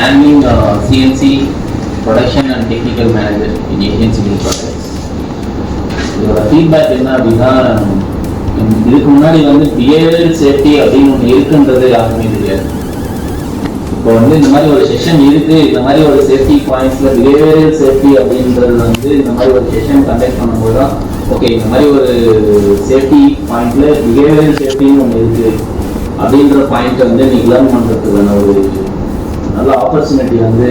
handling CNC production and technical manager in Asian Civil Products. இதோட feedback என்ன அப்படின்னா, இதுக்கு முன்னாடி வந்து பிஹேவியரல் சேஃப்டி அப்படின்னு ஒன்று இருக்குன்றது யாருமே தெரியாது. இப்போ வந்து இந்த மாதிரி ஒரு செஷன் இருக்கு, இந்த மாதிரி ஒரு சேஃப்டி பாயிண்ட்ஸ்ல பிஹேவியரல் சேஃப்டி அப்படின்றது வந்து இந்த மாதிரி ஒரு செஷன் கண்டக்ட் பண்ணும்போது தான் ஓகே இந்த மாதிரி ஒரு சேஃப்டி பாயிண்ட்ல பிஹேவியரல் சேஃப்டின்னு ஒன்று இருக்கு அப்படின்ற பாயிண்ட் வந்து நீங்க லேர்ன் பண்றதுக்கான ஒரு நல்ல ஆப்பர்ச்சுனிட்டி வந்து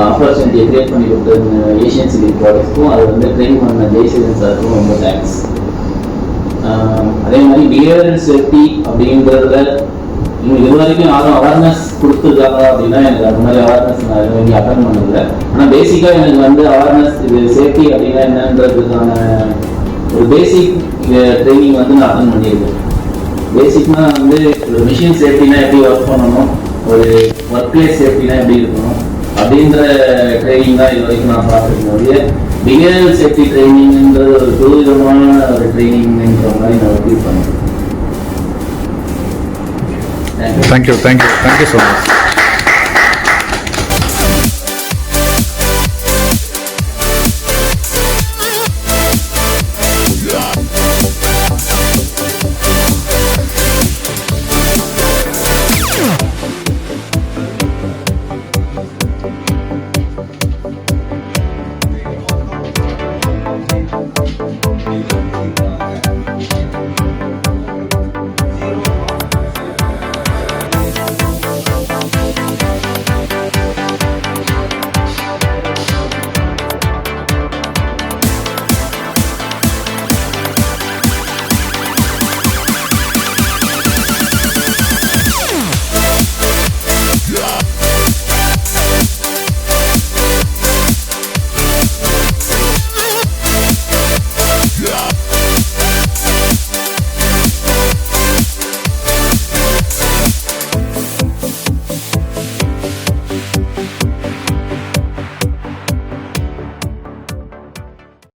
ஆப்பர்ச்சுனிட்டியை கிரியேட் பண்ணி கொடுத்த ஏஷியன் சிவில் ப்ராடக்ட்ஸ்க்கும் அதை வந்து ட்ரெயின் பண்ண ஜெய்சேகரன் சாருக்கும் ரொம்ப தேங்க்ஸ். அதே மாதிரி பிஹேவியரல் சேஃப்டி அப்படின்றத இது வரைக்கும் யாரும் அவேர்னஸ் கொடுத்துருக்காங்க அப்படின்னா எனக்கு அந்த மாதிரி அவேர்னஸ் நான் எதுவும் அட்டன் பண்ணதில்லை. ஆனால் பேசிக்காக எனக்கு வந்து அவேர்னஸ் இது சேஃப்டி அப்படின்னா என்னன்றதுக்கான ஒரு பேசிக் ட்ரைனிங் வந்து நான் அட்டன் பண்ணியிருக்கேன். பேசிக்னா வந்து ஒரு மிஷின் சேஃப்டினா எப்படி ஒர்க் பண்ணணும், ஒரு ஒர்க் பிளேஸ் சேஃப்டினா எப்படி இருக்கணும் அப்படின்ற ட்ரைனிங் தான் இது வரைக்கும் நான் பார்த்துருக்கேன். பிஹேவியரல் சேஃப்டி ட்ரைனிங்ன்றது ஒரு புதுவிதமான ஒரு ட்ரைனிங்ன்ற மாதிரி நான் ஃபீல் பண்ணுறேன். Thank you so much.